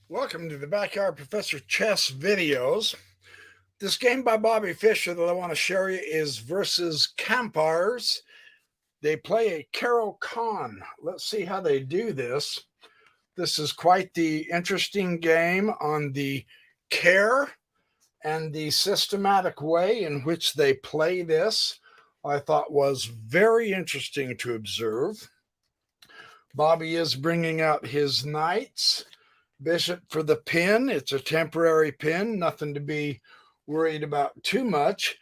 Welcome to the Backyard Professor Chess videos. This game by Bobby Fischer that I want to share you is versus Kampers. They play a Caro Kann. Let's see how they do this. This is quite the interesting game on the care and the systematic way in which they play this. I thought was very interesting to observe. Bobby is bringing out his knights. Bishop for the pin. It's a temporary pin, nothing to be worried about too much.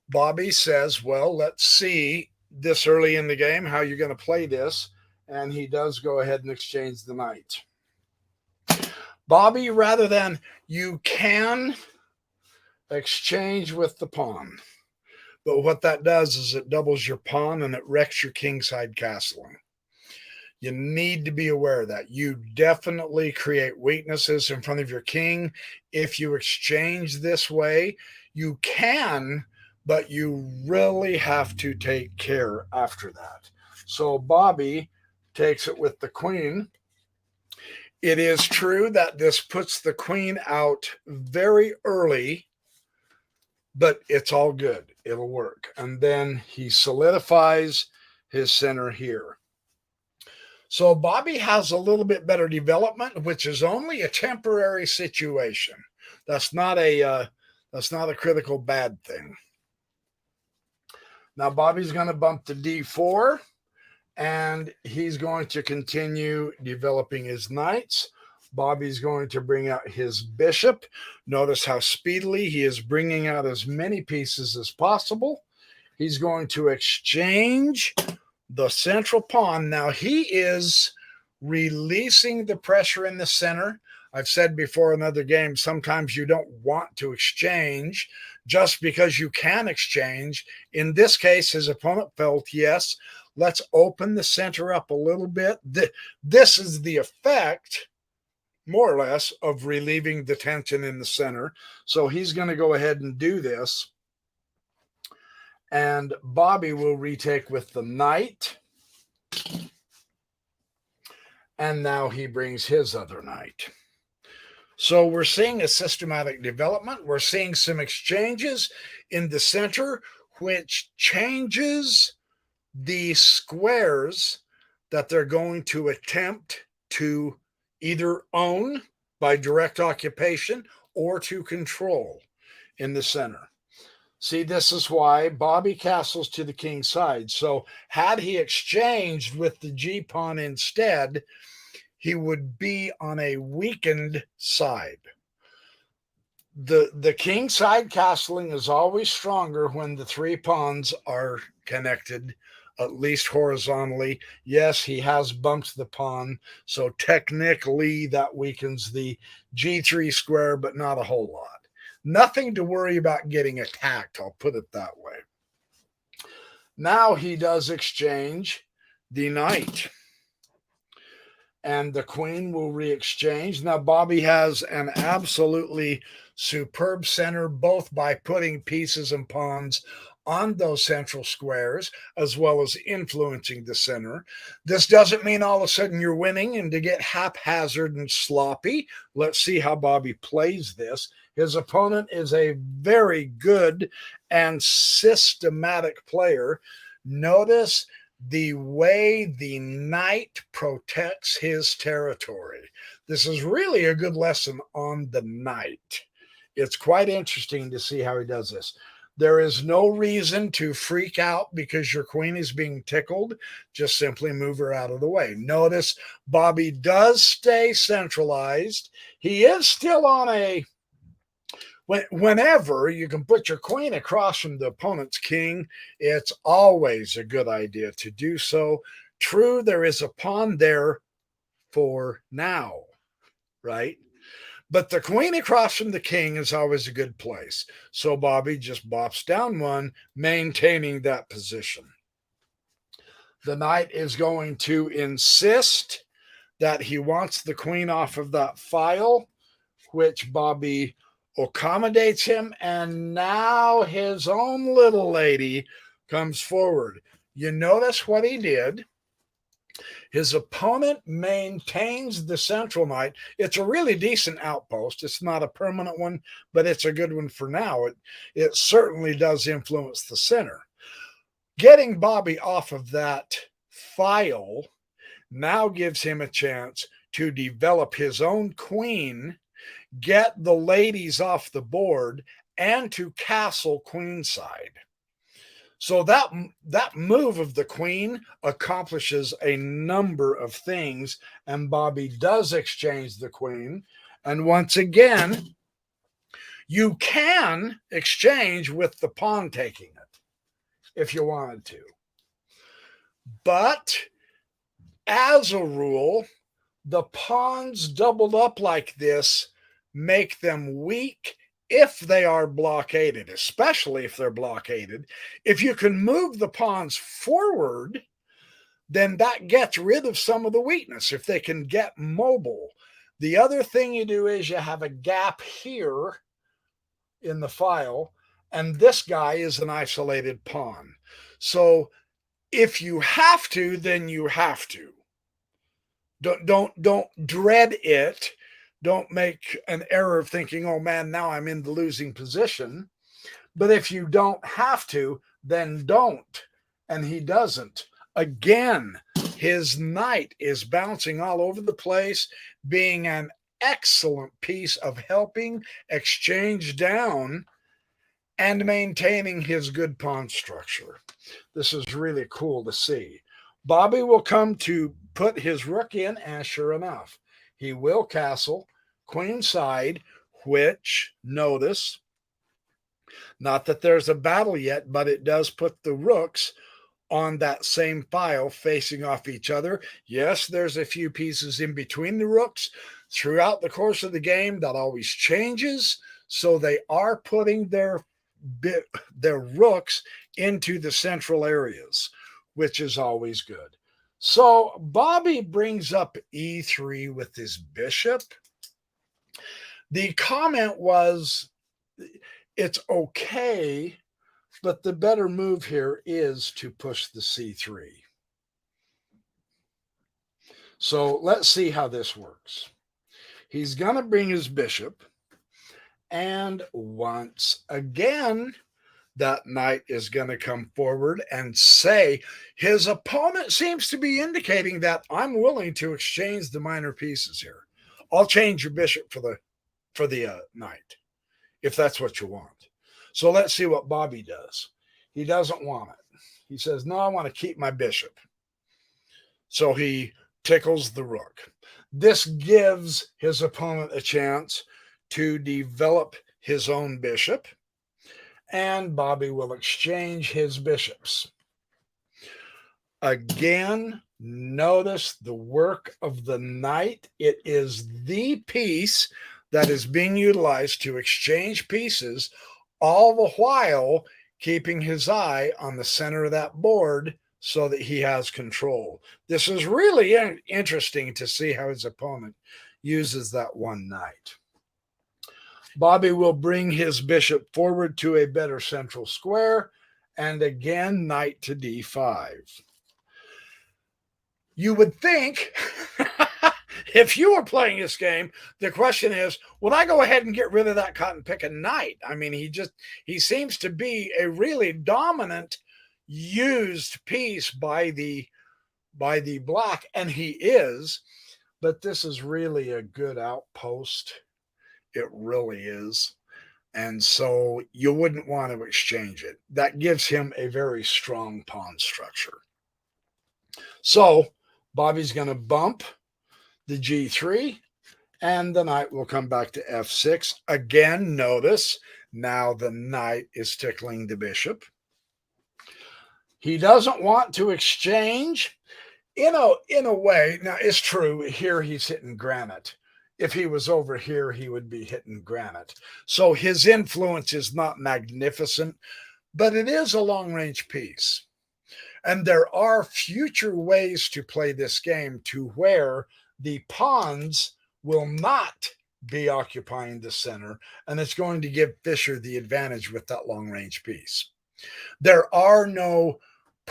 Bobby says, well, let's see this early in the game how you're going to play this. And he does go ahead and exchange the knight. Bobby, rather than you can exchange with the pawn. But what that does is it doubles your pawn and it wrecks your kingside castling. You need to be aware of that. You definitely create weaknesses in front of your king. If you exchange this way, you can, but you really have to take care after that. So Bobby takes it with the queen. It is true that this puts the queen out very early, but it's all good. It'll work. And then he solidifies his center here. So Bobby has a little bit better development, which is only a temporary situation. That's not a critical bad thing. Now Bobby's going to bump to D4, and he's going to continue developing his knights. Bobby's going to bring out his bishop. Notice how speedily he is bringing out as many pieces as possible. He's going to exchange the central pawn. Now he is releasing the pressure in the center. I've said before in other games, sometimes you don't want to exchange just because you can exchange. In this case, his opponent felt, yes, let's open the center up a little bit. This is the effect, more or less, of relieving the tension in the center. So he's going to go ahead and do this. And Bobby will retake with the knight. And now he brings his other knight. So we're seeing a systematic development. We're seeing some exchanges in the center, which changes the squares that they're going to attempt to either own by direct occupation or to control in the center. See, this is why Bobby castles to the king's side. So had he exchanged with the G pawn instead, he would be on a weakened side. The king side castling is always stronger when the three pawns are connected, at least horizontally. Yes, he has bumped the pawn, so technically that weakens the G3 square, but not a whole lot. Nothing to worry about getting attacked, I'll put it that way. Now he does exchange the knight, and the queen will re-exchange. Now Bobby has an absolutely superb center, both by putting pieces and pawns on those central squares, as well as influencing the center. This doesn't mean all of a sudden you're winning and to get haphazard and sloppy. Let's see how Bobby plays this. His opponent is a very good and systematic player. Notice the way the knight protects his territory. This is really a good lesson on the knight. It's quite interesting to see how he does this. There is no reason to freak out because your queen is being tickled. Just simply move her out of the way. Notice Bobby does stay centralized. He is still on a... Whenever you can put your queen across from the opponent's king, it's always a good idea to do so. True, there is a pawn there for now, right? But the queen across from the king is always a good place. So Bobby just bops down one, maintaining that position. The knight is going to insist that he wants the queen off of that file, which Bobby accommodates him, and now his own little lady comes forward. You notice what he did. His opponent maintains the central knight. It's a really decent outpost. It's not a permanent one, but it's a good one for now. It certainly does influence the center. Getting Bobby off of that file now gives him a chance to develop his own queen, get the ladies off the board, and to castle queenside. So that move of the queen accomplishes a number of things, and Bobby does exchange the queen. And once again, you can exchange with the pawn taking it if you wanted to. But as a rule, the pawns doubled up like this make them weak if they are blockaded, especially if they're blockaded. If you can move the pawns forward, then that gets rid of some of the weakness if they can get mobile. The other thing you do is you have a gap here in the file, and this guy is an isolated pawn. So if you have to, then you have to. Don't dread it. Don't make an error of thinking, oh man, now I'm in the losing position. But if you don't have to, then don't. And he doesn't. Again, his knight is bouncing all over the place, being an excellent piece of helping exchange down and maintaining his good pawn structure. This is really cool to see. Bobby will come to put his rook in, and sure enough, he will castle queenside, which, notice, not that there's a battle yet, but it does put the rooks on that same file facing off each other. Yes, there's a few pieces in between the rooks. Throughout the course of the game, that always changes. So they are putting their rooks into the central areas, which is always good. So Bobby brings up e3 with his bishop. The comment was, it's okay, but the better move here is to push the c3. So let's see how this works. He's going to bring his bishop, and once again, that knight is going to come forward and say, his opponent seems to be indicating that I'm willing to exchange the minor pieces here. I'll change your bishop for the knight, if that's what you want. So let's see what Bobby does. He doesn't want it. He says, no, I want to keep my bishop. So he tickles the rook. This gives his opponent a chance to develop his own bishop, and Bobby will exchange his bishops. Again, notice the work of the knight. It is the piece that is being utilized to exchange pieces, all the while keeping his eye on the center of that board so that he has control. This is really interesting to see how his opponent uses that one knight. Bobby will bring his bishop forward to a better central square, and again, knight to d5. You would think, if you were playing this game, the question is, would I go ahead and get rid of that cut and pick a knight? I mean, he seems to be a really dominant used piece by the black, and he is, but this is really a good outpost. It really is. And so you wouldn't want to exchange it. That gives him a very strong pawn structure. So Bobby's going to bump the g3, and the knight will come back to f6. Again, notice now the knight is tickling the bishop. He doesn't want to exchange. In a way, now it's true, here he's hitting granite. If he was over here, he would be hitting granite. So his influence is not magnificent, but it is a long-range piece. And there are future ways to play this game to where the pawns will not be occupying the center, and it's going to give Fischer the advantage with that long-range piece. There are no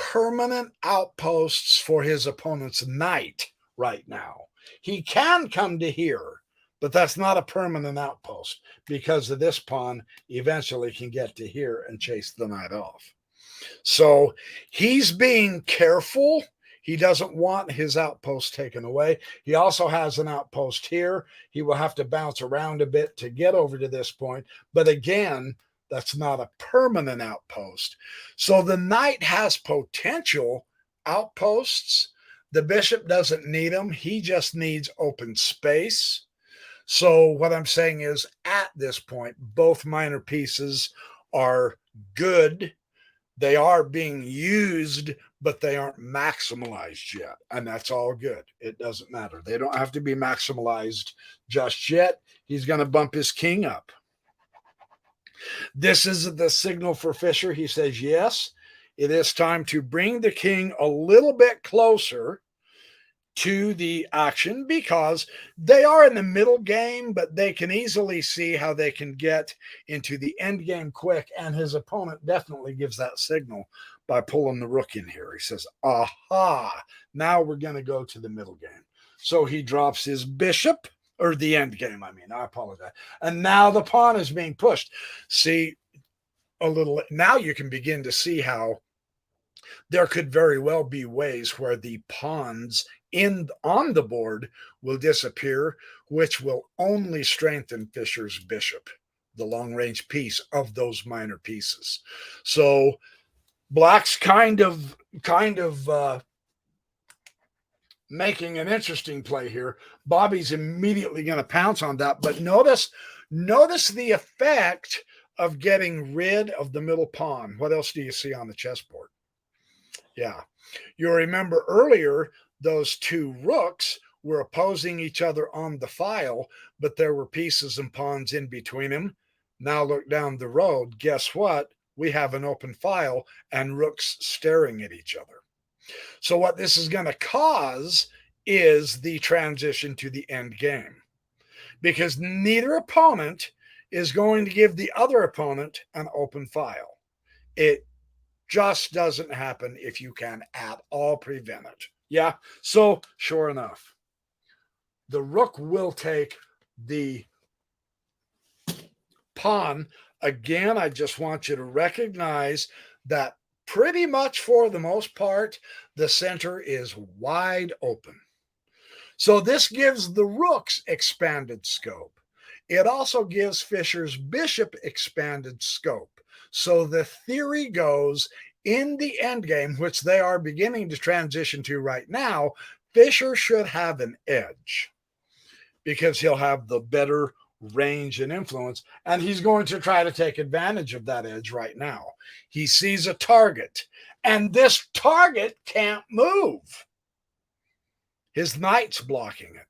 permanent outposts for his opponent's knight right now. He can come to here, but that's not a permanent outpost because of this pawn eventually can get to here and chase the knight off. So he's being careful. He doesn't want his outpost taken away. He also has an outpost here. He will have to bounce around a bit to get over to this point. But again, that's not a permanent outpost. So the knight has potential outposts. The bishop doesn't need them. He just needs open space. So what I'm saying is at this point, both minor pieces are good. They are being used, but they aren't maximalized yet. And that's all good. It doesn't matter. They don't have to be maximalized just yet. He's going to bump his king up. This is the signal for Fischer. He says, yes, it is time to bring the king a little bit closer to the action because they are in the middle game, but they can easily see how they can get into the end game quick. And his opponent definitely gives that signal by pulling the rook in here. He says, aha, now we're going to go to the middle game. So he drops his bishop, or the end game, I apologize. And now the pawn is being pushed. See, a little, now you can begin to see how there could very well be ways where the pawns on the board will disappear, which will only strengthen Fischer's bishop, the long-range piece of those minor pieces. So Black's kind of making an interesting play here. Bobby's immediately going to pounce on that, but notice the effect of getting rid of the middle pawn. What else do you see on the chessboard? Yeah, you'll remember earlier those two rooks were opposing each other on the file, but there were pieces and pawns in between them. Now look down the road. Guess what? We have an open file and rooks staring at each other. So what this is going to cause is the transition to the end game, because neither opponent is going to give the other opponent an open file. It just doesn't happen if you can at all prevent it. Yeah, so sure enough, the rook will take the pawn. Again, I just want you to recognize that pretty much for the most part, the center is wide open. So this gives the rooks expanded scope. It also gives Fischer's bishop expanded scope. So the theory goes, in the endgame, which they are beginning to transition to right now, Fischer should have an edge because he'll have the better range and influence, and he's going to try to take advantage of that edge right now. He sees a target, and this target can't move. His knight's blocking it.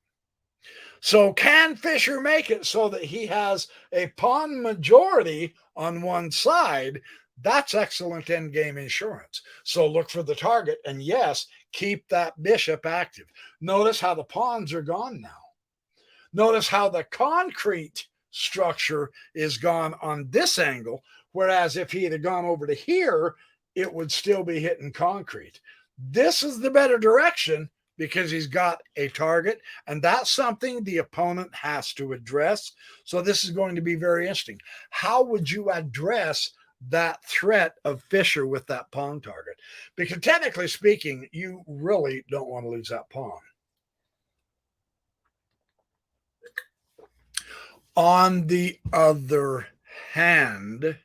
So can Fischer make it so that he has a pawn majority on one side? That's excellent endgame insurance. So look for the target, and yes, keep that bishop active. Notice how the pawns are gone now. Notice how the concrete structure is gone on this angle, whereas if he had gone over to here, it would still be hitting concrete. This is the better direction because he's got a target, and that's something the opponent has to address. So this is going to be very interesting. How would you address that threat of Fischer with that pawn target? Because technically speaking, you really don't want to lose that pawn. On the other hand,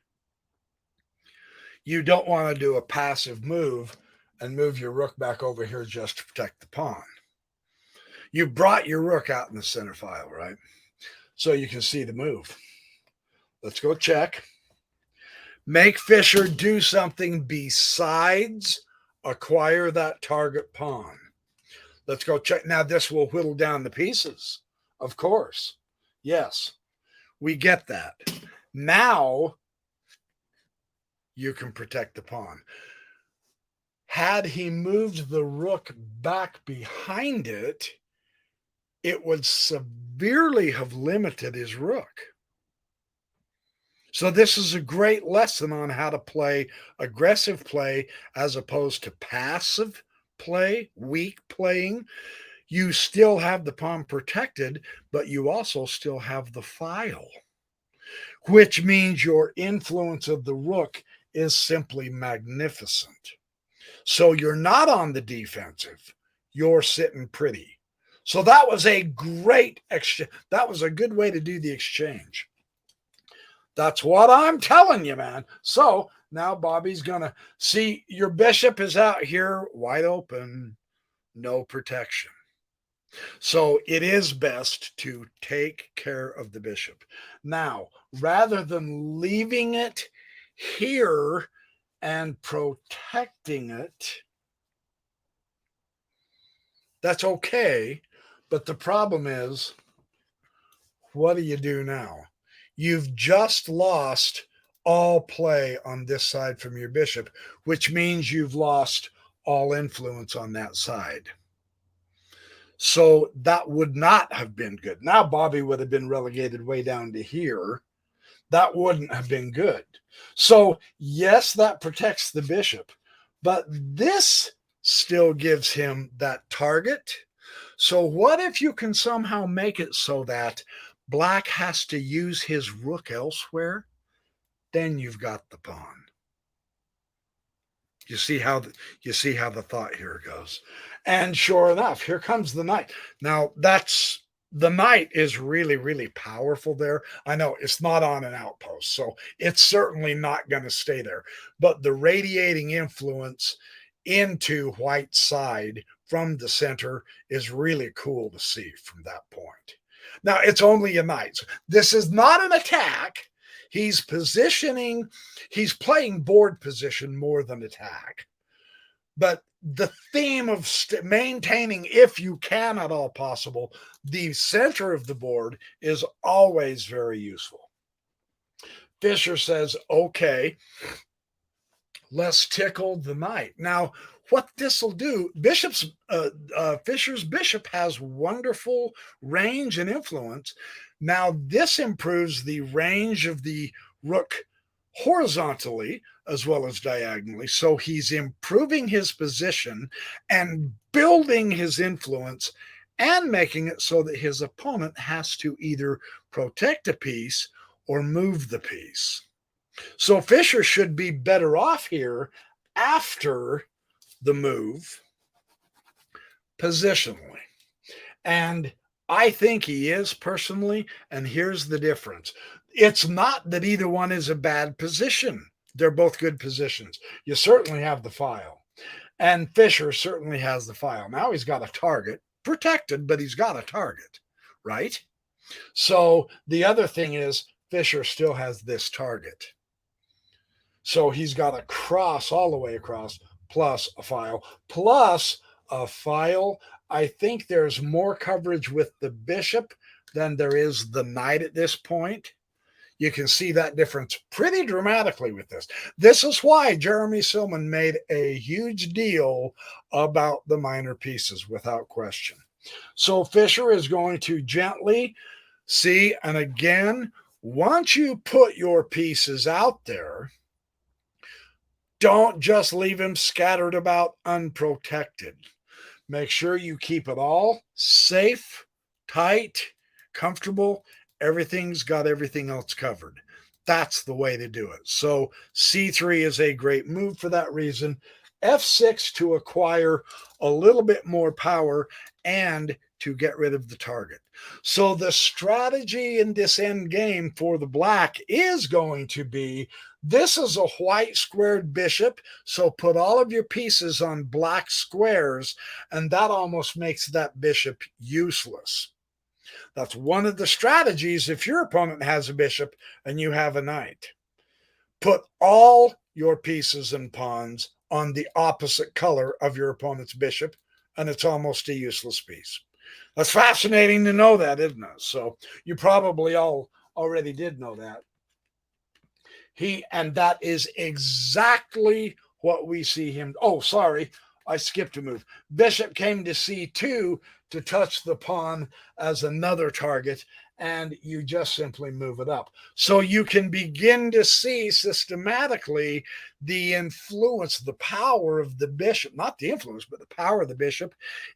you don't want to do a passive move and move your rook back over here just to protect the pawn. You brought your rook out in the center file, right? So you can see the move. Let's go check. Make Fischer do something besides acquire that target pawn. Let's go check. Now, this will whittle down the pieces, of course. Yes, we get that. Now, you can protect the pawn. Had he moved the rook back behind it, it would severely have limited his rook. So this is a great lesson on how to play aggressive play as opposed to passive play, weak playing. You still have the pawn protected, but you also still have the file, which means your influence of the rook is simply magnificent. So you're not on the defensive. You're sitting pretty. So that was a great exchange. That was a good way to do the exchange. That's what I'm telling you, man. So now Bobby's going to see your bishop is out here wide open, no protection. So it is best to take care of the bishop. Now, rather than leaving it here and protecting it, that's okay. But the problem is, what do you do now? You've just lost all play on this side from your bishop, which means you've lost all influence on that side. So that would not have been good. Now Bobby would have been relegated way down to here. That wouldn't have been good. So, yes, that protects the bishop, but this still gives him that target. So, what if you can somehow make it so that black has to use his rook elsewhere? Then you've got the pawn. You see how the thought here goes. And sure enough, here comes the knight. Now, that's the knight is really, really powerful there. I know it's not on an outpost, so it's certainly not going to stay there. But the radiating influence into white's side from the center is really cool to see from that point. Now, it's only a knight. So this is not an attack. He's positioning, he's playing board position more than attack. But the theme of maintaining, if you can at all possible, the center of the board is always very useful. Fischer says, okay, let's tickle the knight. Now, what this will do, Fischer's bishop has wonderful range and influence. Now, this improves the range of the rook horizontally as well as diagonally. So he's improving his position and building his influence and making it so that his opponent has to either protect a piece or move the piece. So Fischer should be better off here after the move positionally. And I think he is personally, and here's the difference. It's not that either one is a bad position. They're both good positions. You certainly have the file. And Fischer certainly has the file. Now he's got a target, protected, but he's got a target, right? So the other thing is Fischer still has this target. So he's got a cross all the way across, plus a file, plus a file. I think there's more coverage with the bishop than there is the knight at this point. You can see that difference pretty dramatically with this. This is why Jeremy Silman made a huge deal about the minor pieces, without question. So Fischer is going to gently see, and again, once you put your pieces out there, don't just leave them scattered about unprotected. Make sure you keep it all safe, tight, comfortable. Everything's got everything else covered. That's the way to do it. So C3 is a great move for that reason. F6 to acquire a little bit more power and to get rid of the target. So the strategy in this end game for the black is going to be, this is a white squared bishop, so put all of your pieces on black squares, and that almost makes that bishop useless. That's one of the strategies if your opponent has a bishop and you have a knight. Put all your pieces and pawns on the opposite color of your opponent's bishop, and it's almost a useless piece. That's fascinating to know that, isn't it? So you probably all already did know that. And that is exactly what we see him. Oh, sorry. I skipped a move. Bishop came to c2 to touch the pawn as another target, and you just simply move it up. So you can begin to see systematically the influence, the power of the bishop, not the influence, but the power of the bishop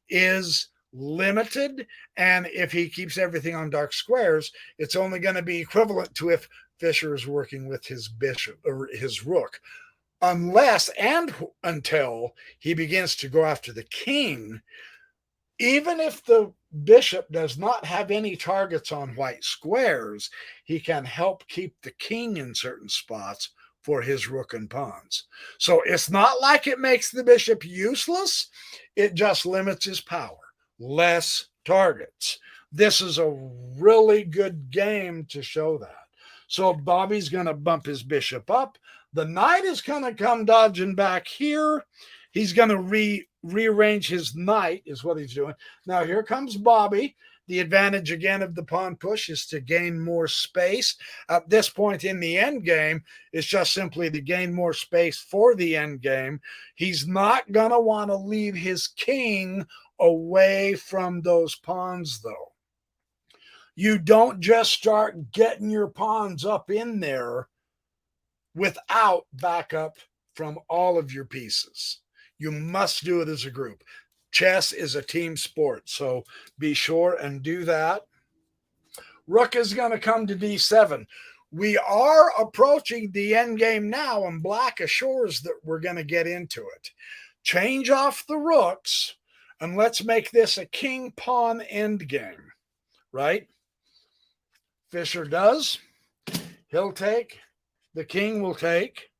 is limited. And if he keeps everything on dark squares, it's only going to be equivalent to if Fischer is working with his bishop or his rook, unless and until he begins to go after the king. Even if the bishop does not have any targets on white squares, he can help keep the king in certain spots for his rook and pawns. So it's not like it makes the bishop useless, it just limits his power. Less targets. This is a really good game to show that. So Bobby's going to bump his bishop up. The knight is going to come dodging back here. He's going to rearrange his knight is what he's doing. Now here comes Bobby. The advantage again of the pawn push is to gain more space. At this point in the end game, it's just simply to gain more space for the end game. He's not going to want to leave his king away from those pawns, though. You don't just start getting your pawns up in there without backup from all of your pieces. You must do it as a group. Chess is a team sport, so be sure and do that. Rook is going to come to d7. We are approaching the end game now, and black assures that we're going to get into it. Change off the rooks, and let's make this a king-pawn endgame, right? Fischer does. He'll take. The king will take.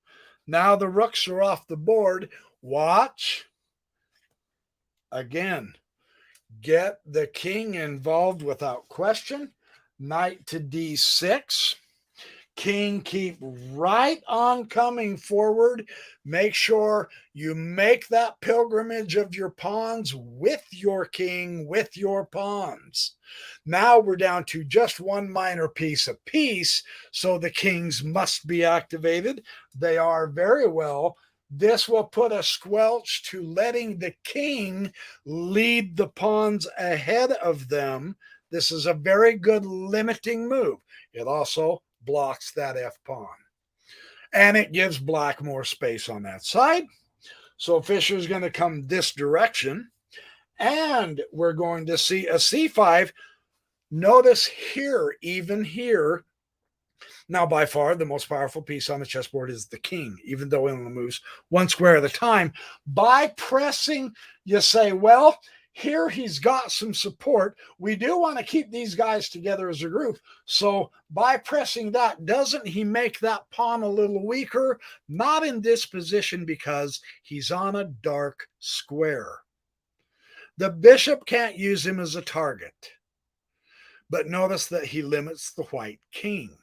Now the rooks are off the board. Watch. Again, get the king involved without question. Knight to d6. King keep right on coming forward. Make sure you make that pilgrimage of your pawns with your king, with your pawns. Now we're down to just one minor piece apiece, so the kings must be activated. They are very well. This will put a squelch to letting the king lead the pawns ahead of them. This is a very good limiting move. It also blocks that F pawn. And it gives black more space on that side. So Fischer's going to come this direction. And we're going to see a c5. Notice here, even here, now by far the most powerful piece on the chessboard is the king, even though it only moves one square at a time. By pressing, you say, well, here he's got some support. We do want to keep these guys together as a group. So by pressing that, doesn't he make that pawn a little weaker? Not in this position because he's on a dark square. The bishop can't use him as a target. But notice that he limits the white king.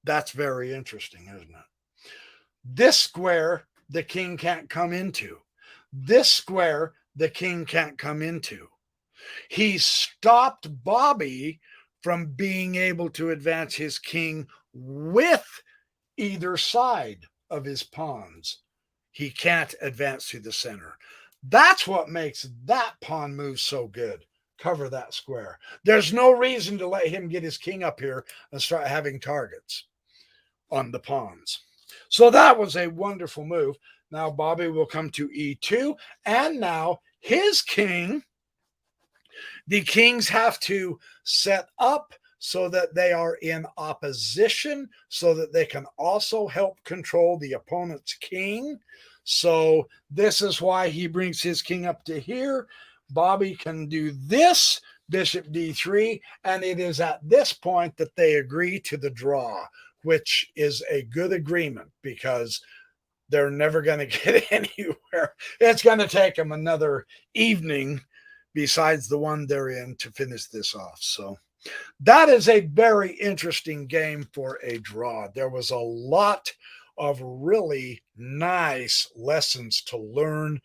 That's very interesting, isn't it? This square, the king can't come into. This square, the king can't come into. He stopped Bobby from being able to advance his king with either side of his pawns. He can't advance to the center. That's what makes that pawn move so good. Cover that square. There's no reason to let him get his king up here and start having targets on the pawns. So that was a wonderful move. Now Bobby will come to e2, and now his king, the kings have to set up so that they are in opposition, so that they can also help control the opponent's king. So this is why he brings his king up to here. Bobby can do this, bishop d3, and it is at this point that they agree to the draw, which is a good agreement because they're never going to get anywhere. It's going to take them another evening besides the one they're in to finish this off. So that is a very interesting game for a draw. There was a lot of really nice lessons to learn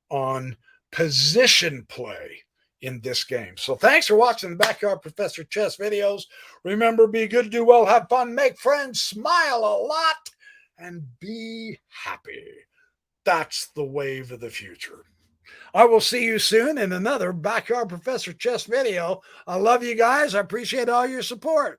on position play in this game. So thanks for watching the Backyard Professor Chess videos. Remember, be good, do well, have fun, make friends, smile a lot, and be happy. That's the wave of the future. I will see you soon in another Backyard Professor Chess video. I love you guys. I appreciate all your support.